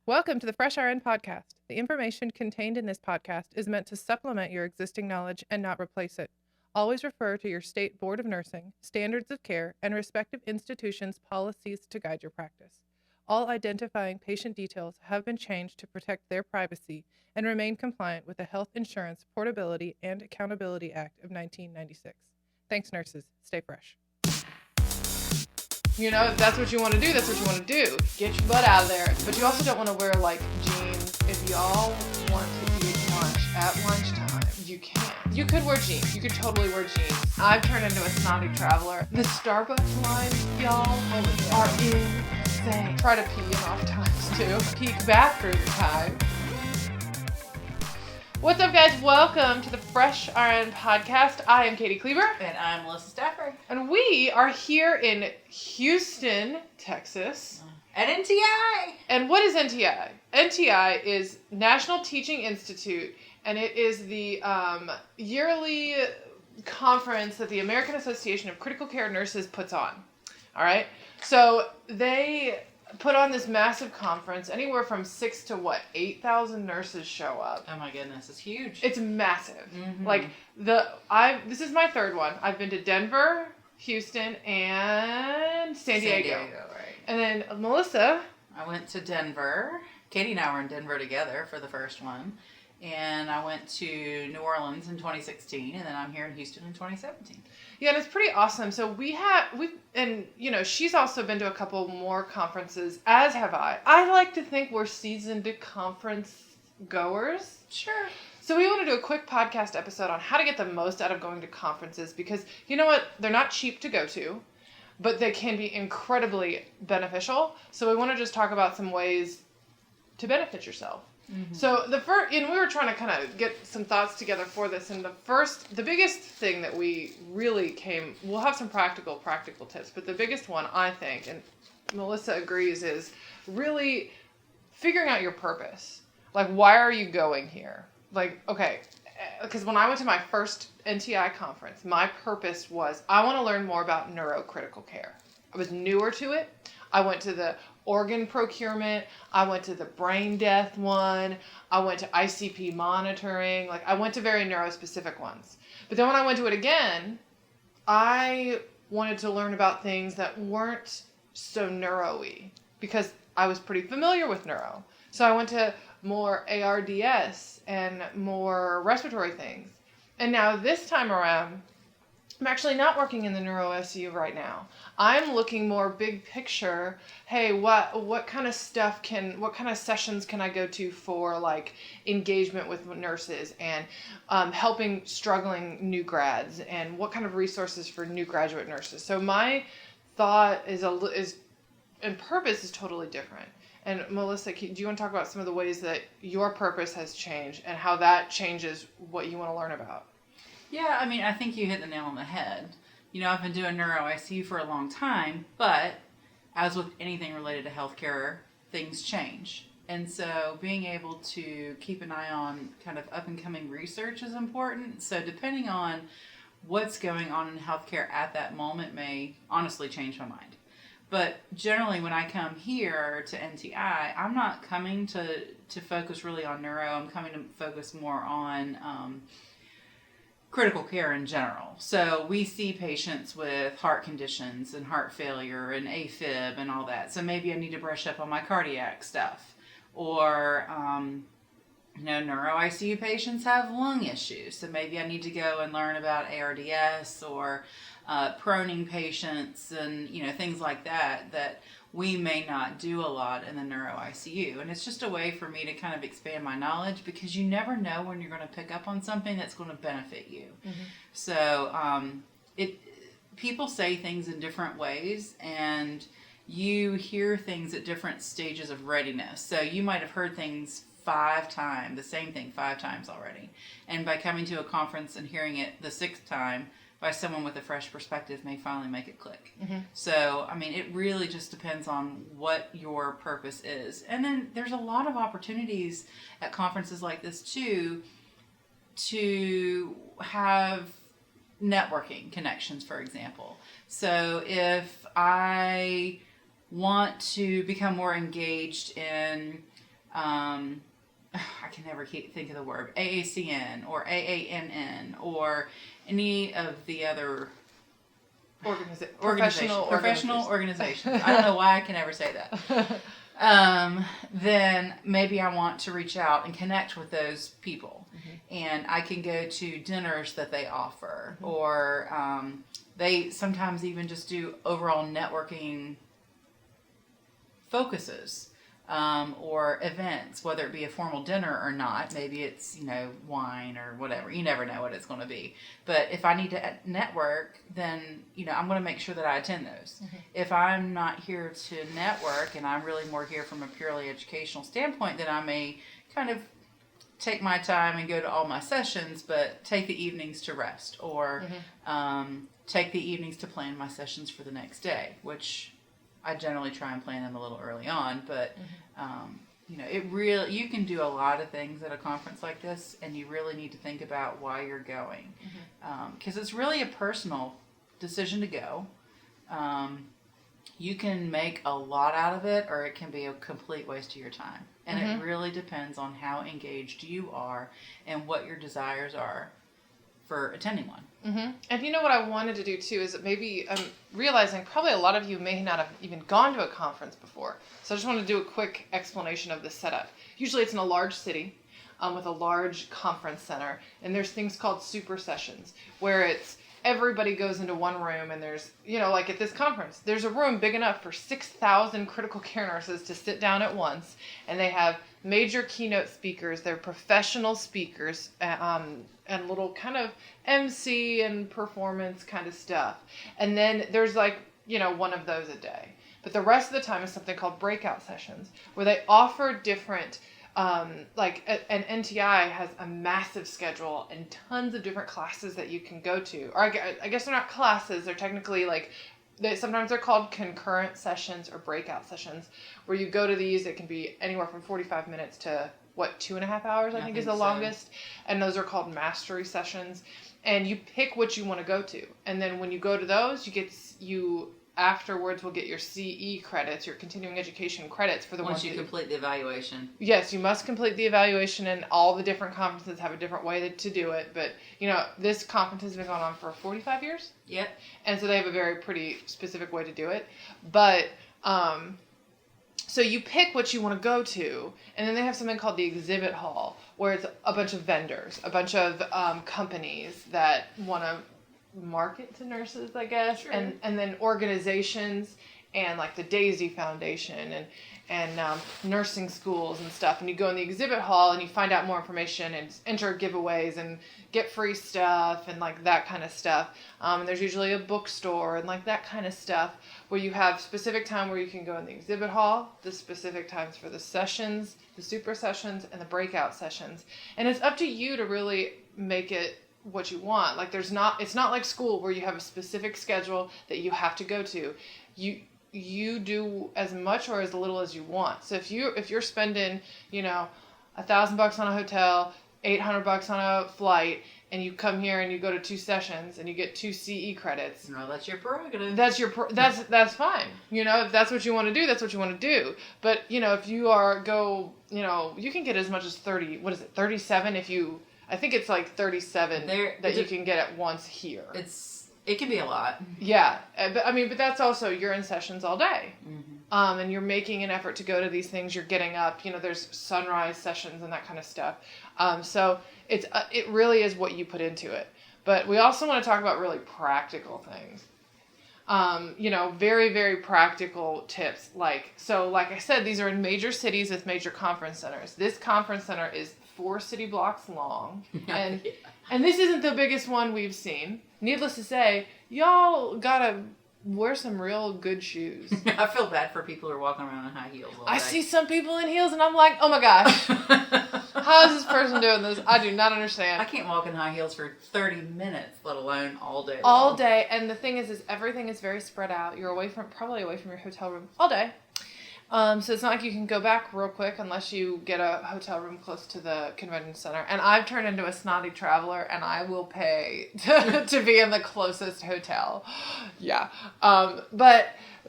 Welcome to the Fresh RN podcast. The information contained in this podcast is meant to supplement your existing knowledge and not replace it. Always refer to your state board of nursing, standards of care, and respective institutions' policies to guide your practice. All identifying patient details have been changed to protect their privacy and remain compliant with the Health Insurance Portability and Accountability Act of 1996. Thanks, nurses. Stay fresh. You know, if that's what you want to do, that's what you want to do. Get your butt out of there. But you also don't want to wear, like, jeans. If y'all want to eat lunch at lunchtime, you can. You could wear jeans. You could totally wear jeans. I've turned into a snotty traveler. The Starbucks lines, y'all, are insane. Try to pee in off times, too. Peak bathroom time. What's up, guys? Welcome to the Fresh RN podcast. I am Katie Kleber. And I'm Melissa Stafford. And we are here in Houston, Texas. At NTI. And what is NTI? NTI is National Teaching Institute, and it is the yearly conference that the American Association of Critical Care Nurses puts on. All right? So they put on this massive conference. Anywhere from 6,000 to 8,000 nurses show up. Oh my goodness, it's huge. It's massive. Mm-hmm. Like this is my third one. I've been to Denver, Houston, and San Diego. Right. And then Melissa. I went to Denver. Katie and I were in Denver together for the first one. And I went to New Orleans in 2016, and then I'm here in Houston in 2017. Yeah, and it's pretty awesome. So she's also been to a couple more conferences, as have I. I like to think we're seasoned conference goers. Sure. So we want to do a quick podcast episode on how to get the most out of going to conferences, because you know what? They're not cheap to go to, but they can be incredibly beneficial. So we want to just talk about some ways to benefit yourself. Mm-hmm. So we were trying to kind of get some thoughts together for this, and the biggest thing that we'll have some practical tips, but the biggest one, I think, and Melissa agrees, is really figuring out your purpose. Like, why are you going here? Like, okay, because when I went to my first NTI conference, my purpose was, I want to learn more about neurocritical care. I was newer to it. I went to the organ procurement. I went to the brain death one. I went to ICP monitoring. Like, I went to very neurospecific ones. But then when I went to it again, I wanted to learn about things that weren't so neuro-y, because I was pretty familiar with neuro. So I went to more ARDS and more respiratory things. And now this time around, I'm actually not working in the neuro SU right now. I'm looking more big picture. Hey, what kind of sessions can I go to for, like, engagement with nurses and helping struggling new grads, and what kind of resources for new graduate nurses. So my thought and purpose is totally different. And Melissa, do you want to talk about some of the ways that your purpose has changed and how that changes what you want to learn about? Yeah, I mean, I think you hit the nail on the head. You know, I've been doing neuro ICU for a long time, but as with anything related to healthcare, things change. And so being able to keep an eye on kind of up-and-coming research is important. So depending on what's going on in healthcare at that moment may honestly change my mind. But generally, when I come here to NTI, I'm not coming to focus really on neuro. I'm coming to focus more on critical care in general. So we see patients with heart conditions and heart failure and AFib and all that. So maybe I need to brush up on my cardiac stuff. Or, neuro ICU patients have lung issues. So maybe I need to go and learn about ARDS or proning patients and, things like that we may not do a lot in the neuro ICU. And it's just a way for me to kind of expand my knowledge, because you never know when you're going to pick up on something that's going to benefit you. Mm-hmm. So people say things in different ways, and you hear things at different stages of readiness. So you might have heard things the same thing 5 times already. And by coming to a conference and hearing it the 6th time by someone with a fresh perspective may finally make it click. Mm-hmm. So, I mean, it really just depends on what your purpose is. And then there's a lot of opportunities at conferences like this too to have networking connections, for example. So if I want to become more engaged in I can never think of the word, AACN or AANN or any of the other professional organizations. I don't know why I can never say that. Then maybe I want to reach out and connect with those people. And I can go to dinners that they offer, or they sometimes even just do overall networking focuses. Or events, whether it be a formal dinner or not. Maybe it's, wine or whatever. You never know what it's going to be. But if I need to network, then, I'm going to make sure that I attend those. If I'm not here to network and I'm really more here from a purely educational standpoint, then I may kind of take my time and go to all my sessions, but take the evenings to rest, or take the evenings to plan my sessions for the next day, which I generally try and plan them a little early on, but you can do a lot of things at a conference like this, and you really need to think about why you're going, because it's really a personal decision to go. You can make a lot out of it, or it can be a complete waste of your time, and it really depends on how engaged you are and what your desires are for attending one. And what I wanted to do too is maybe I'm realizing probably a lot of you may not have even gone to a conference before. So I just want to do a quick explanation of the setup. Usually it's in a large city with a large conference center, and there's things called super sessions where it's everybody goes into one room, and there's, like at this conference, there's a room big enough for 6,000 critical care nurses to sit down at once, and they have major keynote speakers. They're professional speakers, and little kind of MC and performance kind of stuff. And then there's one of those a day. But the rest of the time is something called breakout sessions, where they offer different, an NTI has a massive schedule and tons of different classes that you can go to. Or I guess they're not classes, they're technically sometimes they're called concurrent sessions or breakout sessions, where you go to these. It can be anywhere from 45 minutes to 2.5 hours, I think is the longest. And those are called mastery sessions. And you pick what you want to go to. And then when you go to those, you afterwards will get your CE credits, your continuing education credits for the once you complete the evaluation. Yes, you must complete the evaluation, and all the different conferences have a different way to do it. But, this conference has been going on for 45 years. Yep. And so they have a very pretty specific way to do it. But, so you pick what you want to go to, and then they have something called the exhibit hall, where it's a bunch of vendors, a bunch of companies that want to market to nurses, I guess, sure. and then organizations, and like the Daisy Foundation and nursing schools and stuff. And you go in the exhibit hall and you find out more information and enter giveaways and get free stuff and like that kind of stuff. And there's usually a bookstore and like that kind of stuff, where you have specific time where you can go in the exhibit hall, the specific times for the sessions, the super sessions, and the breakout sessions. And it's up to you to really make it what you want. Like it's not like school where you have a specific schedule that you have to go to. You do as much or as little as you want. So if you're spending, $1,000 on a hotel, $800 on a flight, and you come here and you go to 2 sessions and you get 2 CE credits. No, that's your prerogative. That's fine. If that's what you want to do, that's what you want to do. But, if you you can get as much as 37 I think it's like 37 you can get at once here. It can be a lot. Yeah. But that's also, you're in sessions all day. Mm-hmm. And you're making an effort to go to these things. You're getting up, there's sunrise sessions and that kind of stuff. So it really is what you put into it. But we also want to talk about really practical things. Very, very practical tips. Like I said, these are in major cities with major conference centers. This conference center is 4 city blocks long. And yeah. And this isn't the biggest one we've seen. Needless to say, y'all gotta wear some real good shoes. I feel bad for people who are walking around in high heels all day. I see some people in heels and I'm like, oh my gosh. How is this person doing this? I do not understand. I can't walk in high heels for 30 minutes, let alone all day long. All day. And the thing is everything is very spread out. You're probably away from your hotel room all day. So it's not like you can go back real quick unless you get a hotel room close to the convention center. And I've turned into a snotty traveler, and I will pay to be in the closest hotel. Yeah.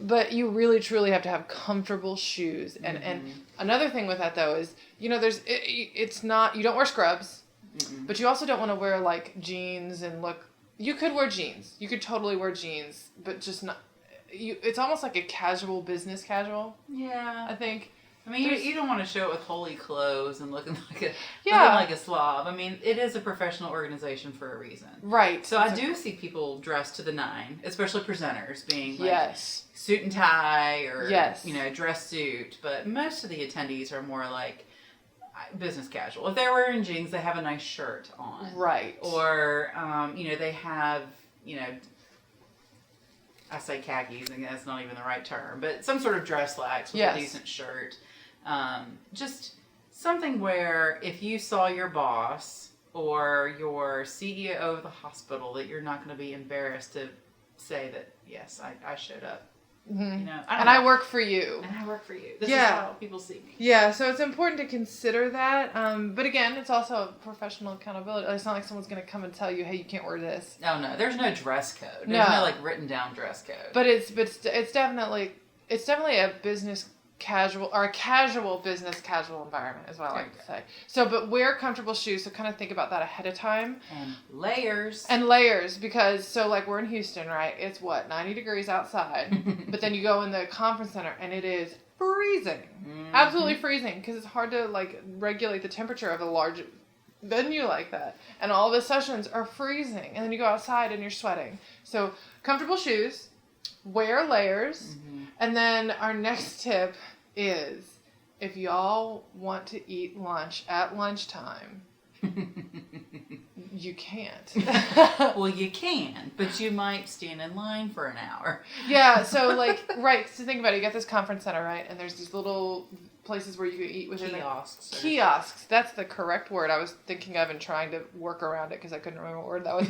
But you really truly have to have comfortable shoes. And another thing with that though is, it's not, you don't wear scrubs, but you also don't want to wear like jeans and you could wear jeans. You could totally wear jeans, but just not. It's almost like a casual business casual. Yeah, I think. I mean, you don't want to show it with holey clothes and looking like a slob. I mean, it is a professional organization for a reason. Right. So I do see people dressed to the nine, especially presenters being like suit and tie or dress suit. But most of the attendees are more like business casual. If they're wearing jeans, they have a nice shirt on. Right. Or they have I say khakis, and that's not even the right term, but some sort of dress slacks with a decent shirt. Just something where if you saw your boss or your CEO of the hospital, that you're not going to be embarrassed to say that, yes, I showed up. Mm-hmm. I work for you. And I work for you. This is how people see me. Yeah, so it's important to consider that. But again, it's also professional accountability. It's not like someone's going to come and tell you, hey, you can't wear this. No, there's no dress code. There's no written down dress code. But it's definitely a business casual or a casual business casual environment is what I like to say. So, but wear comfortable shoes. So kind of think about that ahead of time. And layers. Because like we're in Houston, right? It's 90 degrees outside, but then you go in the conference center and it is freezing, absolutely freezing, because it's hard to like regulate the temperature of a large venue like that. And all the sessions are freezing, and then you go outside and you're sweating. So comfortable shoes. Wear layers. And then our next tip is, if y'all want to eat lunch at lunchtime, you can't. Well, you can, but you might stand in line for an hour. Yeah, so so think about it. You got this conference center, right? And there's these little places where you can eat within kiosks. Kiosks. That's the correct word I was thinking of and trying to work around it because I couldn't remember what word that was.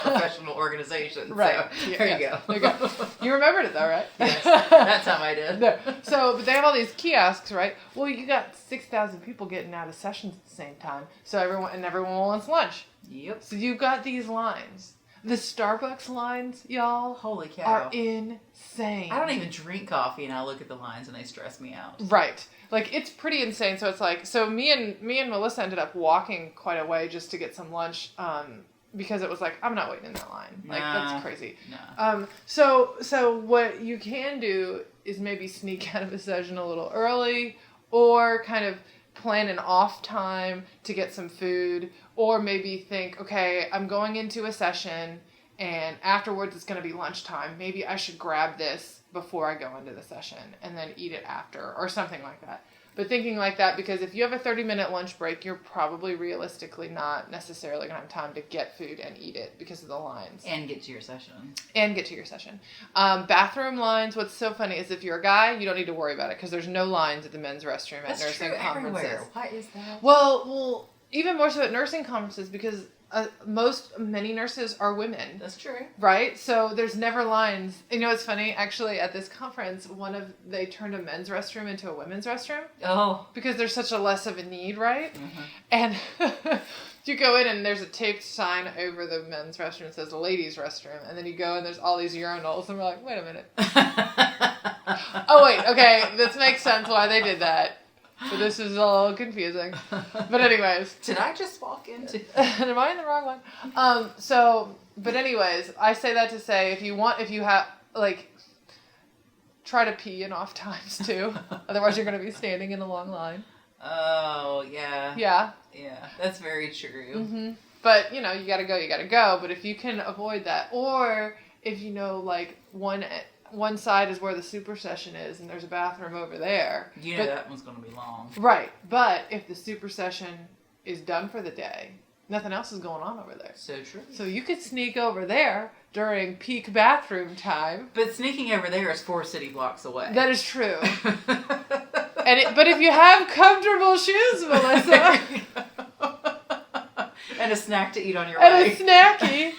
Professional organization. Right. So, there you go. There you go. You remembered it though, right? Yes. That time I did. No. So, but they have all these kiosks, right? Well, you got 6,000 people getting out of sessions at the same time. So everyone wants lunch. Yep. So you've got these lines. The Starbucks lines, y'all, holy cow, are insane. I don't even drink coffee, and I look at the lines, and they stress me out. Right, like it's pretty insane. So it's like, me and Melissa ended up walking quite a way just to get some lunch, because it was like, I'm not waiting in that line. Like that's crazy. Nah. So what you can do is maybe sneak out of a session a little early, or kind of plan an off time to get some food, or maybe think, okay, I'm going into a session and afterwards it's going to be lunchtime. Maybe I should grab this before I go into the session and then eat it after, or something like that. But thinking like that, because if you have a 30-minute lunch break, you're probably realistically not necessarily going to have time to get food and eat it because of the lines. And get to your session. Bathroom lines, what's so funny is if you're a guy, you don't need to worry about it because there's no lines at the men's restroom at nursing conferences. Everywhere. Why is that? Well, even more so at nursing conferences because many nurses are women. That's true. Right? So there's never lines. You know, it's funny. Actually, at this conference, they turned a men's restroom into a women's restroom. Oh. Because there's such a less of a need, right? Mm-hmm. And you go in and there's a taped sign over the men's restroom that says ladies' restroom. And then you go and there's all these urinals. And we're like, wait a minute. Oh, wait. Okay. This makes sense why they did that. So this is a little confusing. But anyways. Did I just walk into... Am I in the wrong one? But anyways, I say that to say, if you have, try to pee in off times too. Otherwise you're going to be standing in a long line. Oh, yeah. Yeah. Yeah, that's very true. Mm-hmm. But, you gotta go. But if you can avoid that, or if one side is where the super session is and there's a bathroom over there. That one's going to be long. Right. But if the super session is done for the day, nothing else is going on over there. So true. So you could sneak over there during peak bathroom time. But sneaking over there is 4 city blocks away. That is true. But if you have comfortable shoes, Melissa. And a snack to eat on your way. And a snacky.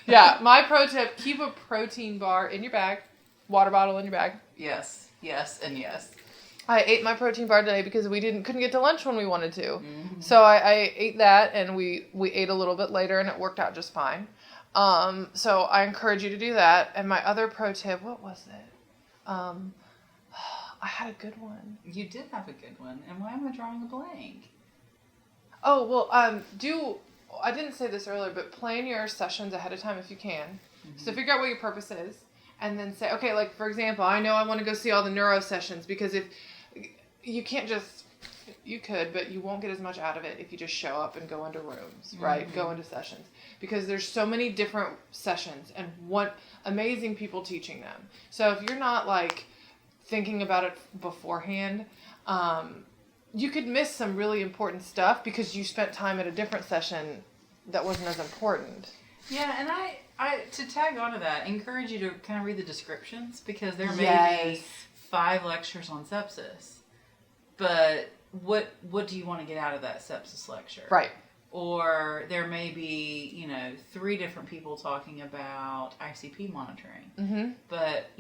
Yeah, my pro tip, keep a protein bar in your bag. Water bottle in your bag. Yes, and yes. I ate my protein bar today because we couldn't get to lunch when we wanted to. Mm-hmm. So I ate that, and we ate a little bit later, and it worked out just fine. So I encourage you to do that. And my other pro tip, what was it? I had a good one. You did have a good one. And why am I drawing a blank? Oh, well, I didn't say this earlier, but plan your sessions ahead of time if you can. Mm-hmm. So figure out what your purpose is, and then say, okay, like, for example, I know I want to go see all the neuro sessions, because if you can't just, you could, but you won't get as much out of it if you just show up and go into rooms, right? Mm-hmm. Go into sessions, because there's so many different sessions and what amazing people teaching them. So if you're not like thinking about it beforehand, you could miss some really important stuff because you spent time at a different session that wasn't as important. Yeah, and I to tag onto that, encourage you to kind of read the descriptions, because there may be 5 lectures on sepsis, but what do you want to get out of that sepsis lecture? Right. Or there may be, 3 different people talking about ICP monitoring. Mm-hmm. But,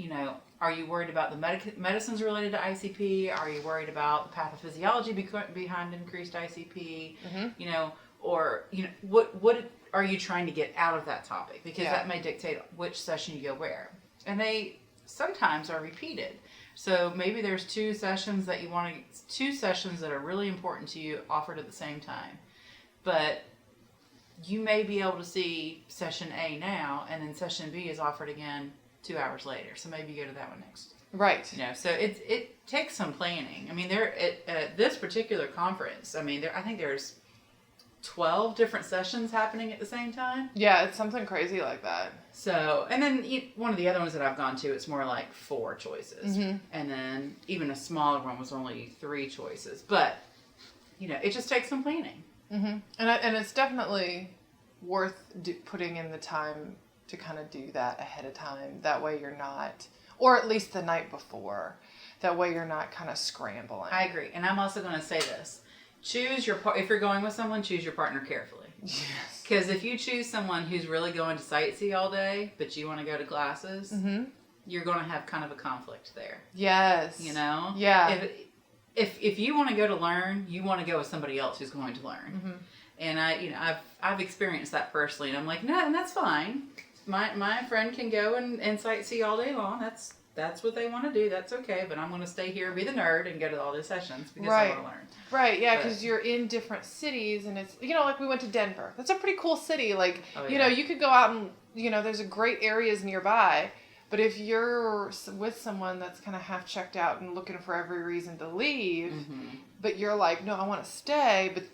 are you worried about the medicines related to ICP? Are you worried about the pathophysiology behind increased ICP? Mm-hmm. What are you trying to get out of that topic? Because that may dictate which session you go where. And they sometimes are repeated. So maybe there's 2 sessions that are really important to you offered at the same time. But you may be able to see session A now, and then session B is offered again 2 hours later. So maybe you go to that one next. Right. So it takes some planning. I mean, at this particular conference, I think there's 12 different sessions happening at the same time. Yeah, it's something crazy like that. So, and then one of the other ones that I've gone to, it's more like 4 choices. Mm-hmm. And then even a smaller one was only 3 choices. But, it just takes some planning. Mm-hmm. And it's definitely worth putting in the time to kind of do that ahead of time. That way you're not, or at least the night before. That way you're not kind of scrambling. I agree. And I'm also going to say this. Choose if you're going with someone, choose your partner carefully. Yes. Because if you choose someone who's really going to sightsee all day, but you want to go to classes, mm-hmm. you're going to have kind of a conflict there. Yes. Yeah. If you want to go to learn, you want to go with somebody else who's going to learn. Mm-hmm. And I've experienced that personally, and I'm like, no, and that's fine. My friend can go and sightsee all day long. That's what they want to do. That's okay. But I'm going to stay here and be the nerd and go to all the sessions because I want to learn. Right. Yeah. Because you're in different cities, and it's like we went to Denver. That's a pretty cool city. Like you could go out and there's a great areas nearby. But if you're with someone that's kind of half checked out and looking for every reason to leave, mm-hmm. but you're like, no, I want to stay, but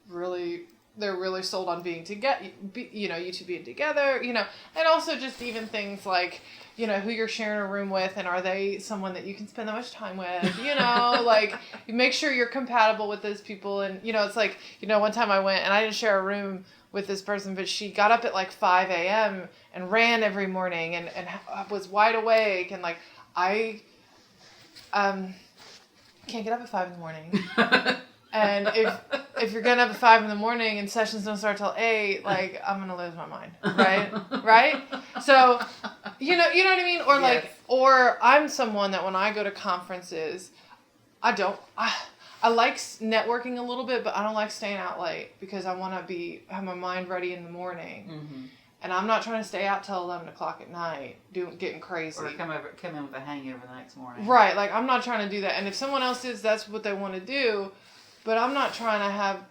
really, they're really sold on being together, you two being together, and also just even things like, who you're sharing a room with, and are they someone that you can spend that much time with, like, you make sure you're compatible with those people, and, it's like, one time I went, and I didn't share a room with this person, but she got up at like 5 a.m. and ran every morning and was wide awake, and like, I can't get up at 5 in the morning. And if you're getting up at 5 in the morning and sessions don't start till 8, like, I'm gonna lose my mind, right? So, you know what I mean? Or like, or I'm someone that when I go to conferences, I like networking a little bit, but I don't like staying out late because I want to have my mind ready in the morning. Mm-hmm. And I'm not trying to stay out till 11 o'clock at night, getting crazy. Or come in with a hangover the next morning. Right, like, I'm not trying to do that. And if someone else is, that's what they want to do. But I'm not trying to have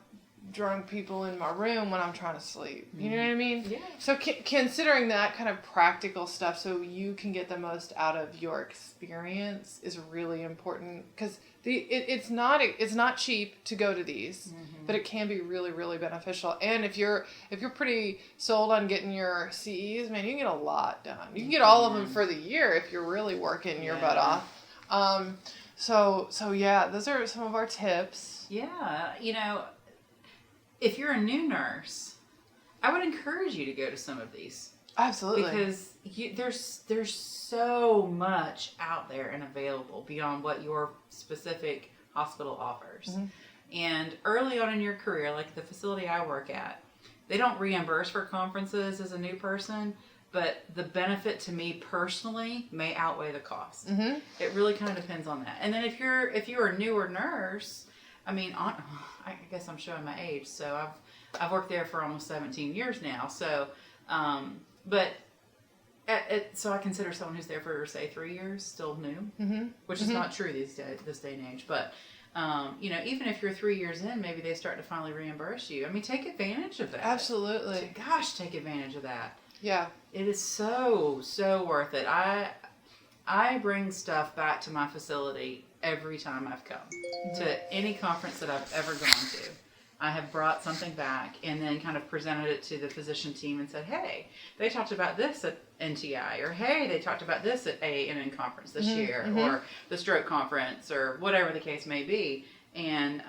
drunk people in my room when I'm trying to sleep. You know what I mean? Yeah. So considering that kind of practical stuff so you can get the most out of your experience is really important. Because it's not cheap to go to these, mm-hmm. but it can be really, really beneficial. And if you're pretty sold on getting your CEs, man, you can get a lot done. You can get all of them for the year if you're really working your butt off. So yeah, those are some of our tips. Yeah, if you're a new nurse, I would encourage you to go to some of these. Absolutely. Because there's so much out there and available beyond what your specific hospital offers. Mm-hmm. And early on in your career, like the facility I work at, they don't reimburse for conferences as a new person, but the benefit to me personally may outweigh the cost. Mm-hmm. It really kind of depends on that. And then if you're a newer nurse, I mean, I guess I'm showing my age. So I've worked there for almost 17 years now. So, so I consider someone who's there for, say, 3 years still new, Mm-hmm. which is not true this day and age. But, even if you're 3 years in, maybe they start to finally reimburse you. I mean, take advantage of that. Absolutely. Gosh, take advantage of that. Yeah. It is so worth it. I bring stuff back to my facility every time I've come to any conference that I've ever gone to. I have brought something back and then kind of presented it to the physician team and said, hey, they talked about this at NTI, or hey, they talked about this at AANN conference this year, or the stroke conference, or whatever the case may be. And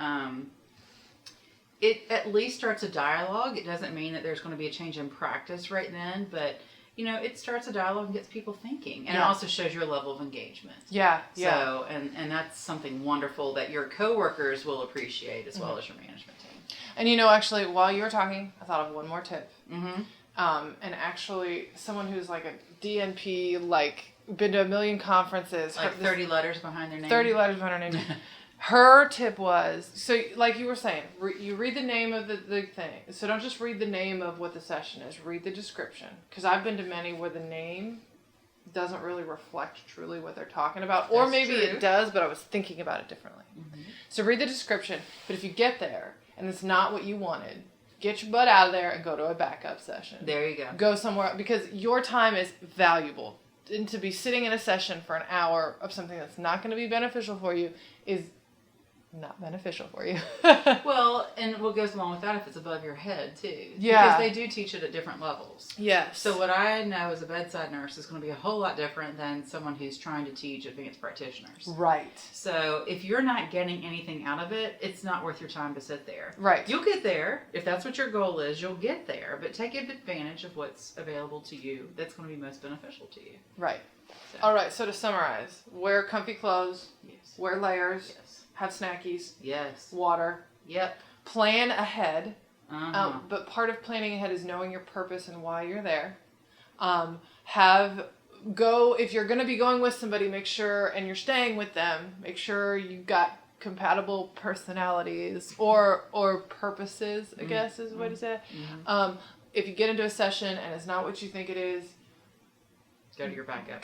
it at least starts a dialogue. It doesn't mean that there's going to be a change in practice right then, but it starts a dialogue and gets people thinking. And it also shows your level of engagement. Yeah. So, and that's something wonderful that your coworkers will appreciate as well as your management team. And actually, while you were talking, I thought of one more tip. Mm-hmm. And actually, someone who's like a DNP, like been to a million conferences, Like 30 letters behind their name. 30 letters behind her name. Her tip was, so like you were saying, you read the name of the thing. So don't just read the name of what the session is. Read the description. Because I've been to many where the name doesn't really reflect truly what they're talking about. Or maybe it does, but I was thinking about it differently. Mm-hmm. So read the description. But if you get there and it's not what you wanted, get your butt out of there and go to a backup session. There you go. Go somewhere, because your time is valuable. And to be sitting in a session for an hour of something that's not going to be beneficial for you is not beneficial for you. Well, and what goes along with that, if it's above your head too. Yeah. Because they do teach it at different levels. Yes. So what I know as a bedside nurse is going to be a whole lot different than someone who's trying to teach advanced practitioners. Right. So if you're not getting anything out of it, it's not worth your time to sit there. Right. You'll get there. If that's what your goal is, you'll get there. But take advantage of what's available to you that's going to be most beneficial to you. Right. So. All right. So to summarize, wear comfy clothes. Yes. Wear layers. Yes. Have snackies. Yes. Water. Yep. Plan ahead. Uh-huh. But part of planning ahead is knowing your purpose and why you're there. If you're going to be going with somebody, make sure, and you're staying with them, make sure you got compatible personalities or purposes, I guess is the way to say it. Mm-hmm. If you get into a session and it's not what you think it is, go to your backup.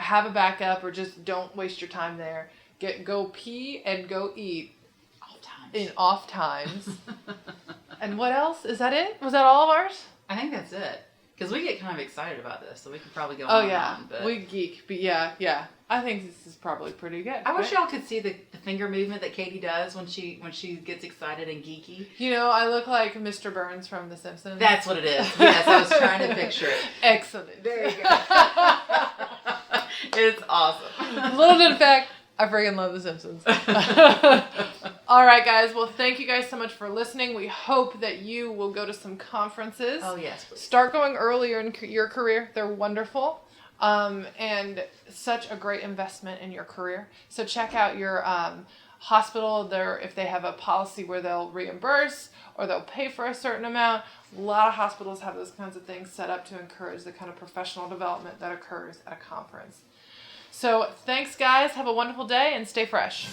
Have a backup, or just don't waste your time there. Go pee and go eat off times. And what else? Is that it? Was that all of ours? I think that's it. Because we get kind of excited about this, so we could probably go on. Oh, yeah. But we geek. But yeah. I think this is probably pretty good. I wish y'all could see the finger movement that Katie does when she gets excited and geeky. I look like Mr. Burns from The Simpsons. That's what it is. Yes, I was trying to picture it. Excellent. There you go. It's awesome. Little known fact, I freaking love The Simpsons. All right, guys. Well, thank you guys so much for listening. We hope that you will go to some conferences. Oh, yes, please. Start going earlier in your career. They're wonderful. And such a great investment in your career. So check out your hospital if they have a policy where they'll reimburse or they'll pay for a certain amount. A lot of hospitals have those kinds of things set up to encourage the kind of professional development that occurs at a conference. So thanks, guys. Have a wonderful day and stay fresh.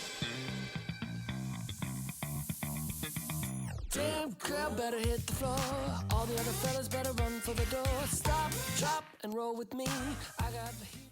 Damn girl, better hit the floor. All the other fellas better run for the door. Stop, drop, and roll with me. I got the heat.